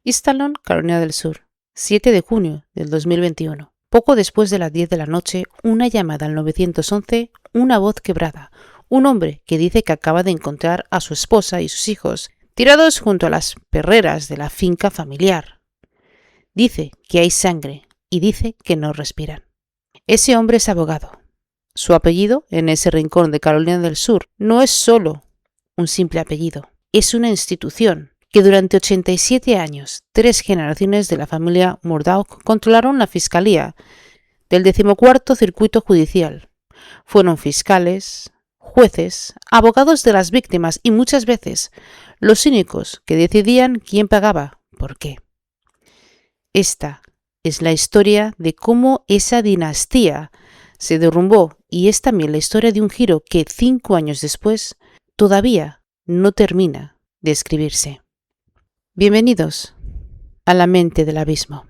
Eastalon, Carolina del Sur, 7 de junio del 2021. Poco después de las 10 de la noche, una llamada al 911, una voz quebrada. Un hombre que dice que acaba de encontrar a su esposa y sus hijos tirados junto a las perreras de la finca familiar. Dice que hay sangre y dice que no respiran. Ese hombre es abogado. Su apellido, en ese rincón de Carolina del Sur, no es solo un simple apellido. Es una institución que durante 87 años, 3 generaciones de la familia Murdaugh controlaron la fiscalía del 14º Circuito Judicial. Fueron fiscales, jueces, abogados de las víctimas y muchas veces los únicos que decidían quién pagaba, por qué. Esta es la historia de cómo esa dinastía se derrumbó y es también la historia de un giro que 5 años después todavía no termina de escribirse. Bienvenidos a la mente del abismo.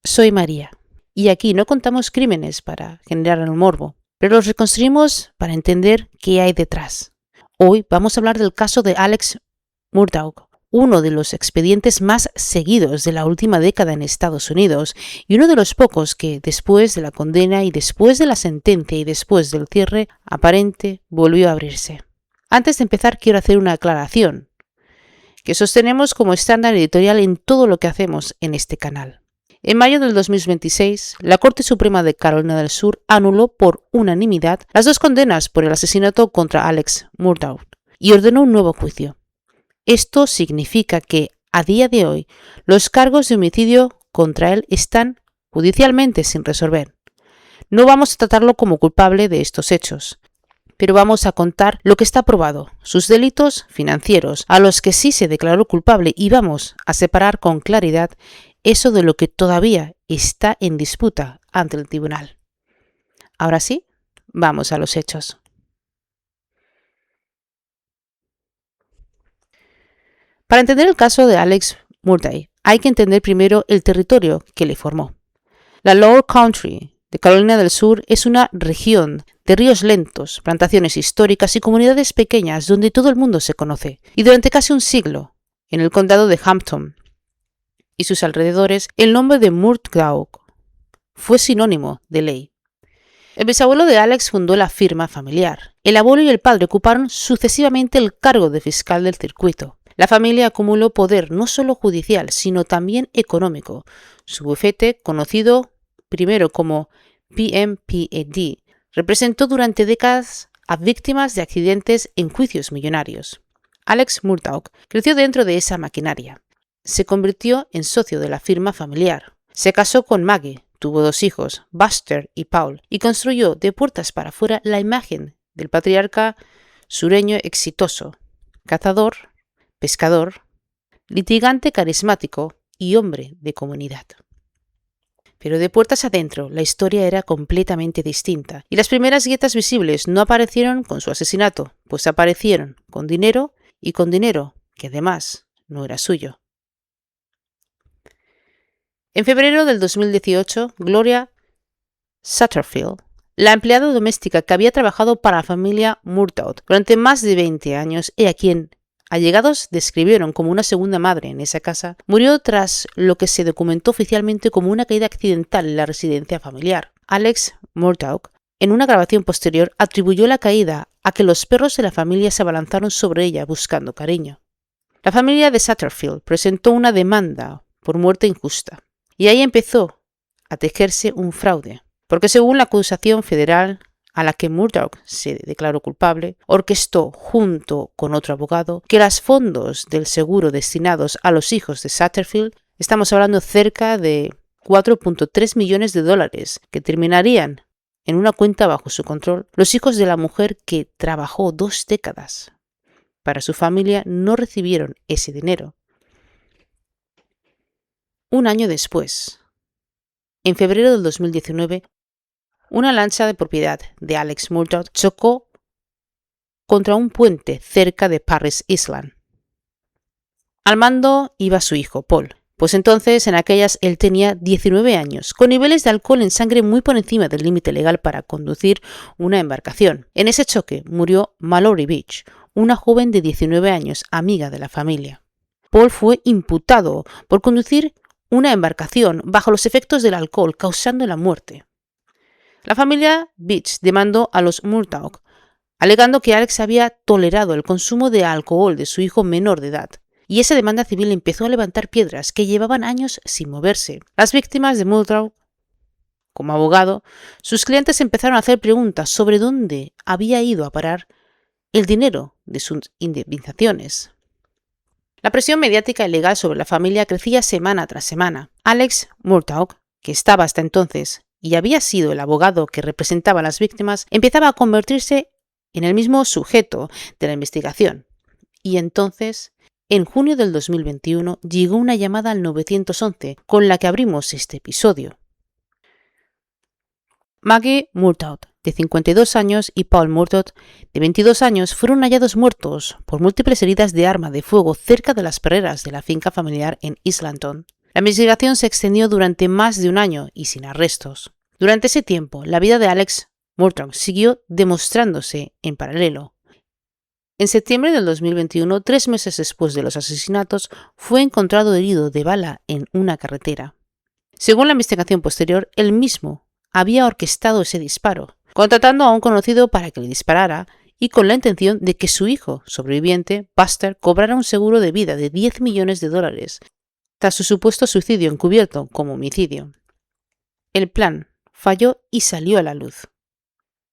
Soy María y aquí no contamos crímenes para generar el morbo, pero los reconstruimos para entender qué hay detrás. Hoy vamos a hablar del caso de Alex Murdaugh, uno de los expedientes más seguidos de la última década en Estados Unidos y uno de los pocos que, después de la condena y después de la sentencia y después del cierre aparente, volvió a abrirse. Antes de empezar, quiero hacer una aclaración que sostenemos como estándar editorial en todo lo que hacemos en este canal. En mayo del 2026, la Corte Suprema de Carolina del Sur anuló por unanimidad las 2 condenas por el asesinato contra Alex Murdaugh y ordenó un nuevo juicio. Esto significa que, a día de hoy, los cargos de homicidio contra él están judicialmente sin resolver. No vamos a tratarlo como culpable de estos hechos, pero vamos a contar lo que está probado, sus delitos financieros, a los que sí se declaró culpable, y vamos a separar con claridad eso de lo que todavía está en disputa ante el tribunal. Ahora sí, vamos a los hechos. Para entender el caso de Alex Murdaugh, hay que entender primero el territorio que le formó. La Lower Country de Carolina del Sur es una región de ríos lentos, plantaciones históricas y comunidades pequeñas donde todo el mundo se conoce. Y durante casi un siglo, en el condado de Hampton y sus alrededores, el nombre de Murdaugh fue sinónimo de ley. El bisabuelo de Alex fundó la firma familiar. El abuelo y el padre ocuparon sucesivamente el cargo de fiscal del circuito. La familia acumuló poder no solo judicial, sino también económico. Su bufete, conocido primero como PMPAD, representó durante décadas a víctimas de accidentes en juicios millonarios. Alex Murdaugh creció dentro de esa maquinaria. Se convirtió en socio de la firma familiar. Se casó con Maggie, tuvo 2 hijos, Buster y Paul, y construyó de puertas para afuera la imagen del patriarca sureño exitoso, cazador, pescador, litigante carismático y hombre de comunidad. Pero de puertas adentro, la historia era completamente distinta, y las primeras grietas visibles no aparecieron con su asesinato, pues aparecieron con dinero y con dinero que además no era suyo. En febrero del 2018, Gloria Satterfield, la empleada doméstica que había trabajado para la familia Murdaugh durante más de 20 años y a quien allegados describieron como una segunda madre en esa casa, murió tras lo que se documentó oficialmente como una caída accidental en la residencia familiar. Alex Murdaugh, en una grabación posterior, atribuyó la caída a que los perros de la familia se abalanzaron sobre ella buscando cariño. La familia de Satterfield presentó una demanda por muerte injusta, y ahí empezó a tejerse un fraude, porque según la acusación federal a la que Murdaugh se declaró culpable, orquestó, junto con otro abogado, que los fondos del seguro destinados a los hijos de Satterfield, estamos hablando cerca de $4.3 millones, que terminarían en una cuenta bajo su control, los hijos de la mujer que trabajó 2 décadas para su familia no recibieron ese dinero. Un año después, en febrero del 2019, una lancha de propiedad de Alex Murdaugh chocó contra un puente cerca de Parris Island. Al mando iba su hijo, Paul, pues entonces en aquellas él tenía 19 años, con niveles de alcohol en sangre muy por encima del límite legal para conducir una embarcación. En ese choque murió Mallory Beach, una joven de 19 años, amiga de la familia. Paul fue imputado por conducir una embarcación bajo los efectos del alcohol, causando la muerte. La familia Beach demandó a los Murtaugh, alegando que Alex había tolerado el consumo de alcohol de su hijo menor de edad. Y esa demanda civil empezó a levantar piedras que llevaban años sin moverse. Las víctimas de Murtaugh, como abogado, sus clientes empezaron a hacer preguntas sobre dónde había ido a parar el dinero de sus indemnizaciones. La presión mediática y legal sobre la familia crecía semana tras semana. Alex Murtaugh, que estaba hasta entonces y había sido el abogado que representaba a las víctimas, empezaba a convertirse en el mismo sujeto de la investigación. Y entonces, en junio del 2021, llegó una llamada al 911 con la que abrimos este episodio. Maggie Murtaugh, de 52 años, y Paul Murtaugh, de 22 años, fueron hallados muertos por múltiples heridas de arma de fuego cerca de las perreras de la finca familiar en Islington. La investigación se extendió durante más de un año y sin arrestos. Durante ese tiempo, la vida de Alex Murtaugh siguió demostrándose en paralelo. En septiembre del 2021, 3 meses después de los asesinatos, fue encontrado herido de bala en una carretera. Según la investigación posterior, él mismo había orquestado ese disparo, contratando a un conocido para que le disparara y con la intención de que su hijo sobreviviente, Buster, cobrara un seguro de vida de $10 millones tras su supuesto suicidio encubierto como homicidio. El plan falló y salió a la luz.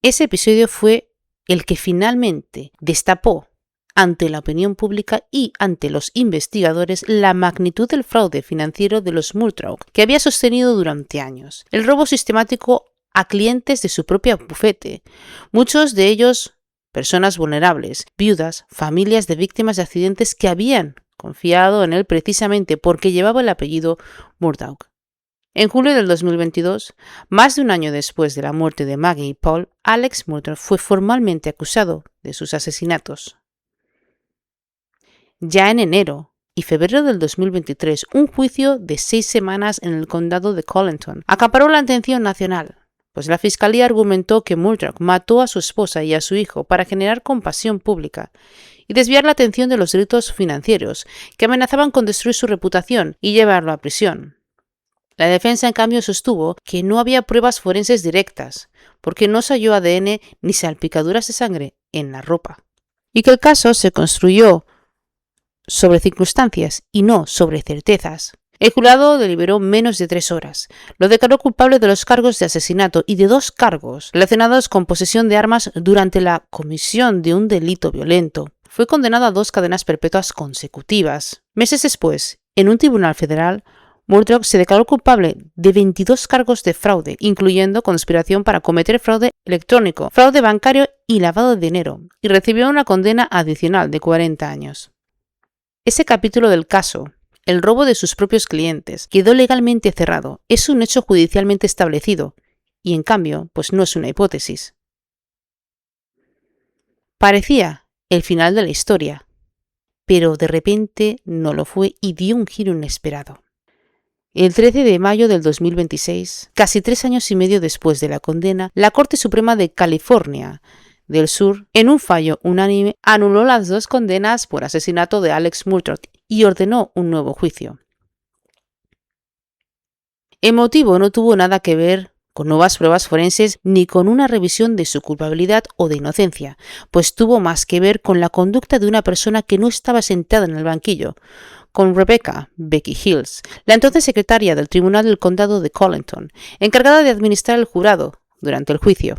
Ese episodio fue el que finalmente destapó ante la opinión pública y ante los investigadores la magnitud del fraude financiero de los Murtaugh que había sostenido durante años. El robo sistemático a clientes de su propio bufete, muchos de ellos personas vulnerables, viudas, familias de víctimas de accidentes que habían confiado en él precisamente porque llevaba el apellido Murtaugh. En julio del 2022, más de un año después de la muerte de Maggie y Paul, Alex Murtaugh fue formalmente acusado de sus asesinatos. Ya en enero y febrero del 2023, un juicio de 6 semanas en el condado de Colleton acaparó la atención nacional, pues la fiscalía argumentó que Murtaugh mató a su esposa y a su hijo para generar compasión pública y desviar la atención de los delitos financieros que amenazaban con destruir su reputación y llevarlo a prisión. La defensa, en cambio, sostuvo que no había pruebas forenses directas, porque no se halló ADN ni salpicaduras de sangre en la ropa, y que el caso se construyó sobre circunstancias y no sobre certezas. El jurado deliberó menos de 3 horas. Lo declaró culpable de los cargos de asesinato y de 2 cargos relacionados con posesión de armas durante la comisión de un delito violento. Fue condenado a 2 cadenas perpetuas consecutivas. Meses después, en un tribunal federal, Murtaugh se declaró culpable de 22 cargos de fraude, incluyendo conspiración para cometer fraude electrónico, fraude bancario y lavado de dinero, y recibió una condena adicional de 40 años. Ese capítulo del caso, el robo de sus propios clientes, quedó legalmente cerrado. Es un hecho judicialmente establecido, y en cambio, pues no es una hipótesis. Parecía el final de la historia, pero de repente no lo fue y dio un giro inesperado. El 13 de mayo del 2026, casi 3 años y medio después de la condena, la Corte Suprema de California del Sur, en un fallo unánime, anuló las 2 condenas por asesinato de Alex Murtaugh y ordenó un nuevo juicio. El motivo no tuvo nada que ver con nuevas pruebas forenses ni con una revisión de su culpabilidad o de inocencia, pues tuvo más que ver con la conducta de una persona que no estaba sentada en el banquillo, con Rebecca Becky Hills, la entonces secretaria del Tribunal del Condado de Colleton, encargada de administrar el jurado durante el juicio.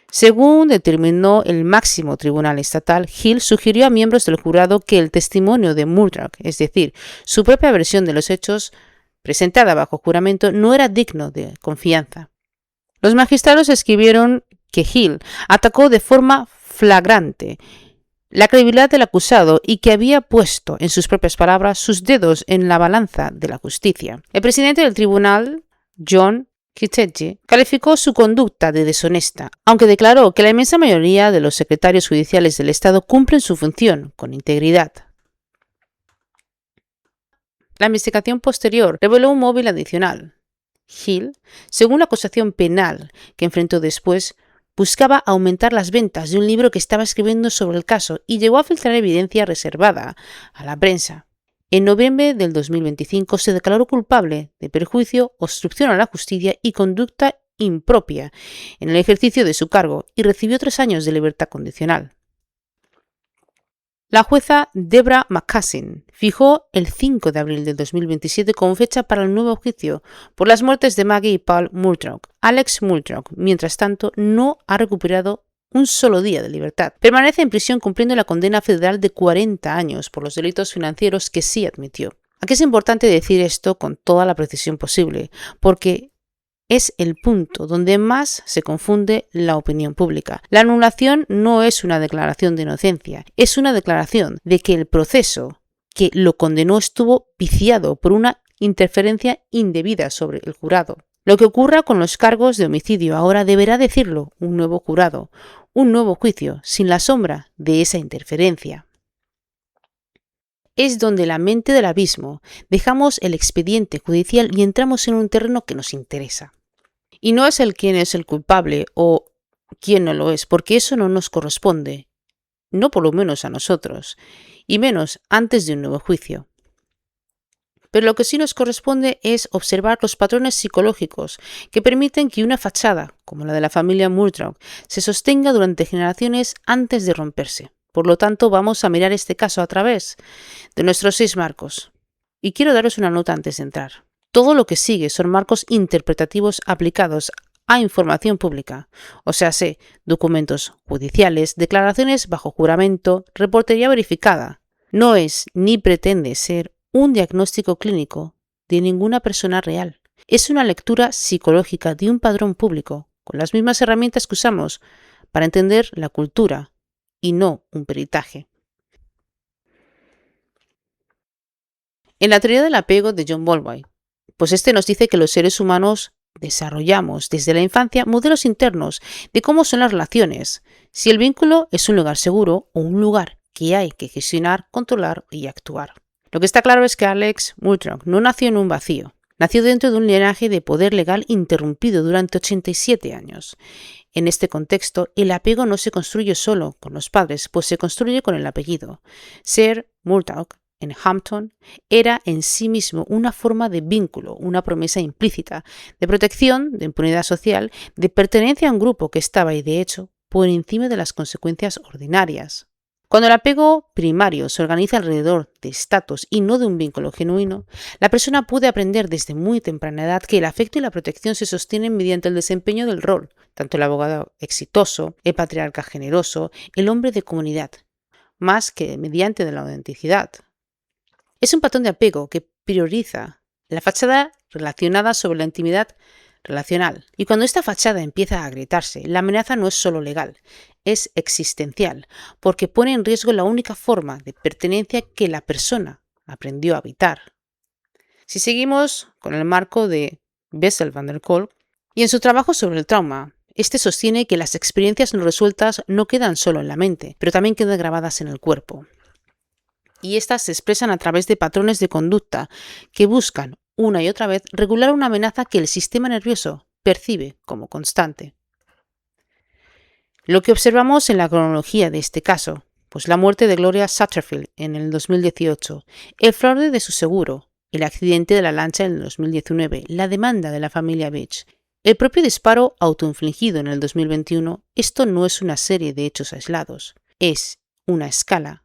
Según determinó el máximo tribunal estatal, Hill sugirió a miembros del jurado que el testimonio de Murtaugh, es decir, su propia versión de los hechos, presentada bajo juramento, no era digno de confianza. Los magistrados escribieron que Hill atacó de forma flagrante la credibilidad del acusado y que había puesto, en sus propias palabras, sus dedos en la balanza de la justicia. El presidente del tribunal, John Kitege, calificó su conducta de deshonesta, aunque declaró que la inmensa mayoría de los secretarios judiciales del Estado cumplen su función con integridad. La investigación posterior reveló un móvil adicional. Hill, según la acusación penal que enfrentó después, buscaba aumentar las ventas de un libro que estaba escribiendo sobre el caso y llegó a filtrar evidencia reservada a la prensa. En noviembre del 2025 se declaró culpable de perjuicio, obstrucción a la justicia y conducta impropia en el ejercicio de su cargo y recibió 3 años de libertad condicional. La jueza Deborah McCaslin fijó el 5 de abril del 2027 como fecha para el nuevo juicio por las muertes de Maggie y Paul Murdaugh. Alex Murdaugh, mientras tanto, no ha recuperado un solo día de libertad. Permanece en prisión cumpliendo la condena federal de 40 años por los delitos financieros que sí admitió. Aquí es importante decir esto con toda la precisión posible, porque es el punto donde más se confunde la opinión pública. La anulación no es una declaración de inocencia, es una declaración de que el proceso que lo condenó estuvo viciado por una interferencia indebida sobre el jurado. Lo que ocurra con los cargos de homicidio ahora deberá decirlo un nuevo jurado, un nuevo juicio, sin la sombra de esa interferencia. Es donde la mente del abismo dejamos el expediente judicial y entramos en un terreno que nos interesa. Y no es el quién es el culpable o quién no lo es, porque eso no nos corresponde, no por lo menos a nosotros, y menos antes de un nuevo juicio. Pero lo que sí nos corresponde es observar los patrones psicológicos que permiten que una fachada, como la de la familia Murdaugh, se sostenga durante generaciones antes de romperse. Por lo tanto, vamos a mirar este caso a través de nuestros 6 marcos. Y quiero daros una nota antes de entrar. Todo lo que sigue son marcos interpretativos aplicados a información pública, o sea, documentos judiciales, declaraciones bajo juramento, reportería verificada. No es ni pretende ser un diagnóstico clínico de ninguna persona real. Es una lectura psicológica de un padrón público, con las mismas herramientas que usamos para entender la cultura, y no un peritaje. En la teoría del apego de John Bowlby, pues este nos dice que los seres humanos desarrollamos desde la infancia modelos internos de cómo son las relaciones, si el vínculo es un lugar seguro o un lugar que hay que gestionar, controlar y actuar. Lo que está claro es que Alex Murdaugh no nació en un vacío, nació dentro de un linaje de poder legal interrumpido durante 87 años. En este contexto, el apego no se construye solo con los padres, pues se construye con el apellido. Ser Murdaugh en Hampton era en sí mismo una forma de vínculo, una promesa implícita, de protección, de impunidad social, de pertenencia a un grupo que estaba, y de hecho, por encima de las consecuencias ordinarias. Cuando el apego primario se organiza alrededor de estatus y no de un vínculo genuino, la persona puede aprender desde muy temprana edad que el afecto y la protección se sostienen mediante el desempeño del rol, tanto el abogado exitoso, el patriarca generoso, el hombre de comunidad, más que mediante de la autenticidad. Es un patrón de apego que prioriza la fachada relacionada sobre la intimidad relacional. Y cuando esta fachada empieza a agrietarse, la amenaza no es solo legal, es existencial, porque pone en riesgo la única forma de pertenencia que la persona aprendió a habitar. Si seguimos con el marco de Bessel van der Kolk, y en su trabajo sobre el trauma, este sostiene que las experiencias no resueltas no quedan solo en la mente, pero también quedan grabadas en el cuerpo. Y estas se expresan a través de patrones de conducta que buscan una y otra vez regular una amenaza que el sistema nervioso percibe como constante. Lo que observamos en la cronología de este caso, pues la muerte de Gloria Satterfield en el 2018, el fraude de su seguro, el accidente de la lancha en el 2019, la demanda de la familia Beach, el propio disparo autoinfligido en el 2021, esto no es una serie de hechos aislados, es una escala.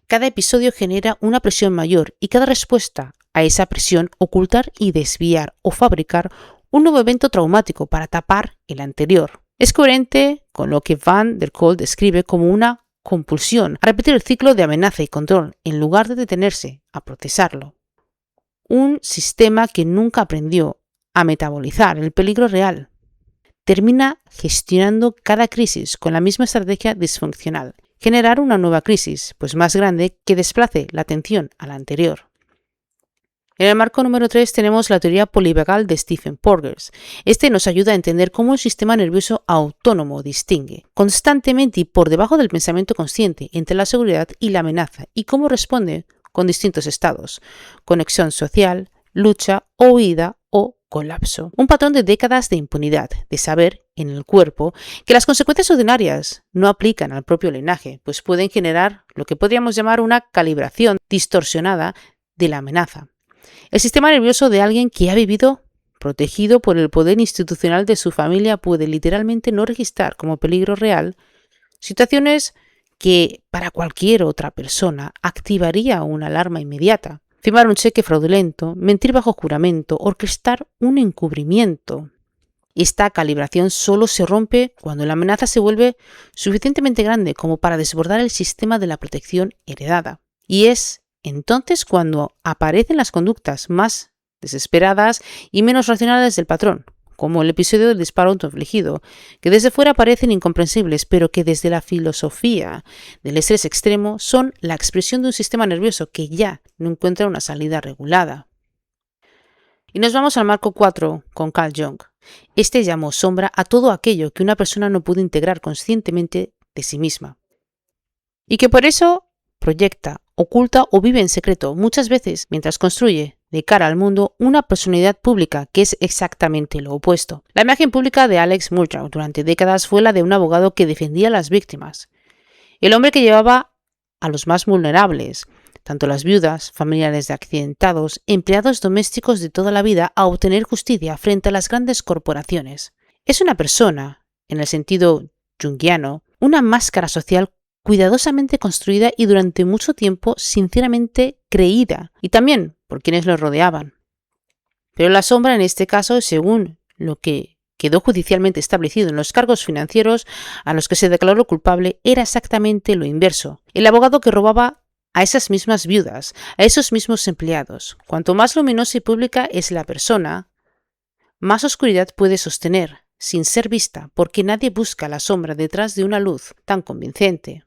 Cada episodio genera una presión mayor y cada respuesta a esa presión ocultar y desviar o fabricar un nuevo evento traumático para tapar el anterior. Es coherente con lo que Van der Kolk describe como una compulsión a repetir el ciclo de amenaza y control en lugar de detenerse a procesarlo. Un sistema que nunca aprendió a metabolizar el peligro real. Termina gestionando cada crisis con la misma estrategia disfuncional. Generar una nueva crisis, pues más grande, que desplace la atención a la anterior. En el marco número 3 tenemos la teoría polivagal de Stephen Porges. Este nos ayuda a entender cómo un sistema nervioso autónomo distingue constantemente y por debajo del pensamiento consciente entre la seguridad y la amenaza y cómo responde con distintos estados: conexión social, lucha o huida o colapso. Un patrón de décadas de impunidad, de saber en el cuerpo que las consecuencias ordinarias no aplican al propio linaje, pues pueden generar lo que podríamos llamar una calibración distorsionada de la amenaza. El sistema nervioso de alguien que ha vivido protegido por el poder institucional de su familia puede literalmente no registrar como peligro real situaciones que para cualquier otra persona activaría una alarma inmediata. Firmar un cheque fraudulento, mentir bajo juramento, orquestar un encubrimiento. Esta calibración solo se rompe cuando la amenaza se vuelve suficientemente grande como para desbordar el sistema de la protección heredada. Y es entonces cuando aparecen las conductas más desesperadas y menos racionales del patrón, como el episodio del disparo autoinfligido, que desde fuera parecen incomprensibles, pero que desde la filosofía del estrés extremo son la expresión de un sistema nervioso que ya no encuentra una salida regulada. Y nos vamos al marco 4 con Carl Jung. Este llamó sombra a todo aquello que una persona no pudo integrar conscientemente de sí misma, y que por eso proyecta, oculta o vive en secreto, muchas veces mientras construye de cara al mundo una personalidad pública que es exactamente lo opuesto. La imagen pública de Alex Murdaugh durante décadas fue la de un abogado que defendía a las víctimas, el hombre que llevaba a los más vulnerables, tanto las viudas, familiares de accidentados, empleados domésticos de toda la vida, a obtener justicia frente a las grandes corporaciones. Es una persona, en el sentido junguiano, una máscara social cuidadosamente construida y durante mucho tiempo sinceramente creída, y también por quienes lo rodeaban. Pero la sombra en este caso, según lo que quedó judicialmente establecido en los cargos financieros a los que se declaró culpable, era exactamente lo inverso. El abogado que robaba a esas mismas viudas, a esos mismos empleados. Cuanto más luminosa y pública es la persona, más oscuridad puede sostener, sin ser vista, porque nadie busca la sombra detrás de una luz tan convincente.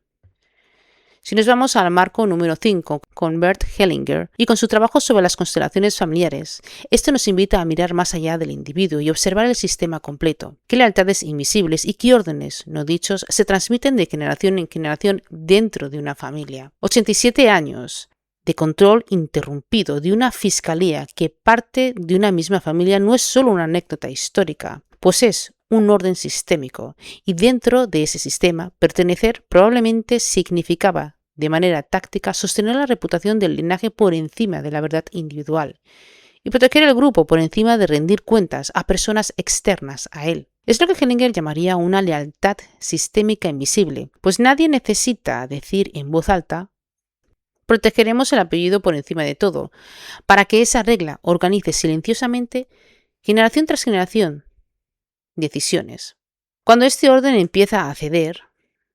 Si nos vamos al marco número 5 con Bert Hellinger y con su trabajo sobre las constelaciones familiares, esto nos invita a mirar más allá del individuo y observar el sistema completo, qué lealtades invisibles y qué órdenes no dichos se transmiten de generación en generación dentro de una familia. 87 años de control interrumpido de una fiscalía que parte de una misma familia no es solo una anécdota histórica, pues es un orden sistémico, y dentro de ese sistema pertenecer probablemente significaba de manera táctica sostener la reputación del linaje por encima de la verdad individual y proteger el grupo por encima de rendir cuentas a personas externas a él. Es lo que Hellinger llamaría una lealtad sistémica invisible, pues nadie necesita decir en voz alta «protegeremos el apellido por encima de todo», para que esa regla organice silenciosamente, generación tras generación, decisiones. Cuando este orden empieza a ceder,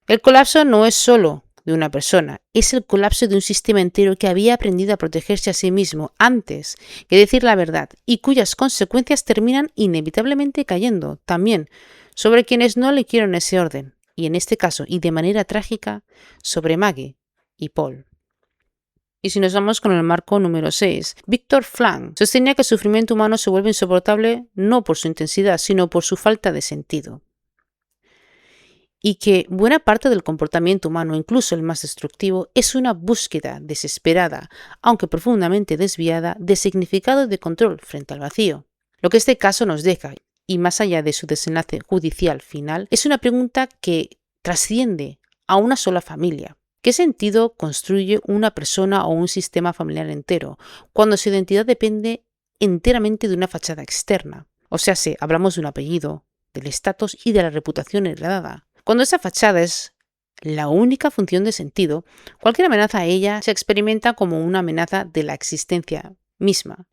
el colapso no es solo de una persona, es el colapso de un sistema entero que había aprendido a protegerse a sí mismo antes que decir la verdad y cuyas consecuencias terminan inevitablemente cayendo también sobre quienes no le quieren ese orden, y en este caso, y de manera trágica, sobre Maggie y Paul. Y si nos vamos con el marco número 6, Viktor Frankl sostenía que el sufrimiento humano se vuelve insoportable no por su intensidad, sino por su falta de sentido. Y que buena parte del comportamiento humano, incluso el más destructivo, es una búsqueda desesperada, aunque profundamente desviada, de significado y de control frente al vacío. Lo que este caso nos deja, y más allá de su desenlace judicial final, es una pregunta que trasciende a una sola familia. ¿Qué sentido construye una persona o un sistema familiar entero cuando su identidad depende enteramente de una fachada externa? O sea, si hablamos de un apellido, del estatus y de la reputación heredada. Cuando esa fachada es la única función de sentido, cualquier amenaza a ella se experimenta como una amenaza de la existencia misma.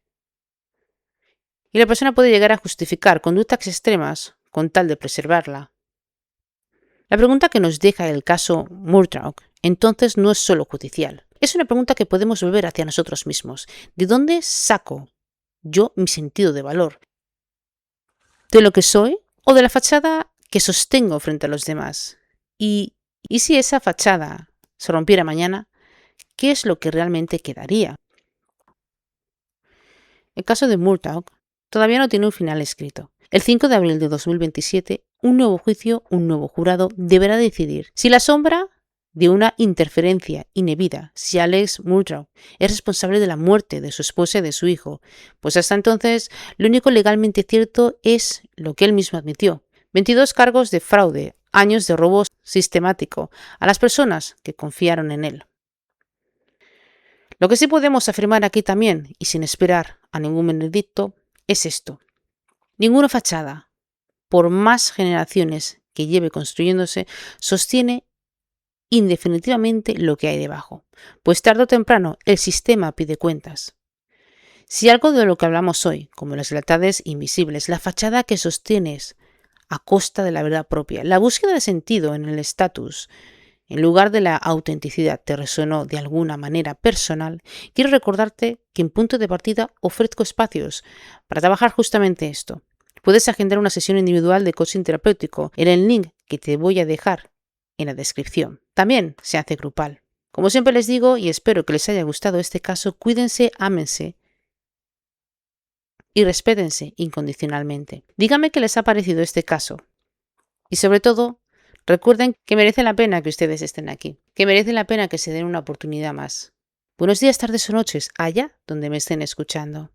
Y la persona puede llegar a justificar conductas extremas con tal de preservarla. La pregunta que nos deja el caso Murdaugh entonces no es solo judicial. Es una pregunta que podemos volver hacia nosotros mismos. ¿De dónde saco yo mi sentido de valor? ¿De lo que soy o de la fachada que sostengo frente a los demás? Y si esa fachada se rompiera mañana, ¿qué es lo que realmente quedaría? El caso de Murdaugh todavía no tiene un final escrito. El 5 de abril de 2027, un nuevo juicio, un nuevo jurado deberá decidir si la sombra de una interferencia indebida si Alex Murdaugh es responsable de la muerte de su esposa y de su hijo, pues hasta entonces lo único legalmente cierto es lo que él mismo admitió: 22 cargos de fraude, años de robo sistemático a las personas que confiaron en él. Lo que sí podemos afirmar aquí también, y sin esperar a ningún veredicto, es esto: ninguna fachada, por más generaciones que lleve construyéndose, sostiene indefinitivamente lo que hay debajo, pues tarde o temprano el sistema pide cuentas. Si algo de lo que hablamos hoy, como las lealtades invisibles, la fachada que sostienes a costa de la verdad propia, la búsqueda de sentido en el estatus, en lugar de la autenticidad, te resonó de alguna manera personal, quiero recordarte que en Punto de Partida ofrezco espacios para trabajar justamente esto. Puedes agendar una sesión individual de coaching terapéutico en el link que te voy a dejar en la descripción. También se hace grupal. Como siempre les digo, y espero que les haya gustado este caso, cuídense, ámense y respétense incondicionalmente. Díganme qué les ha parecido este caso. Y sobre todo, recuerden que merece la pena que ustedes estén aquí, que merece la pena que se den una oportunidad más. Buenos días, tardes o noches, allá donde me estén escuchando.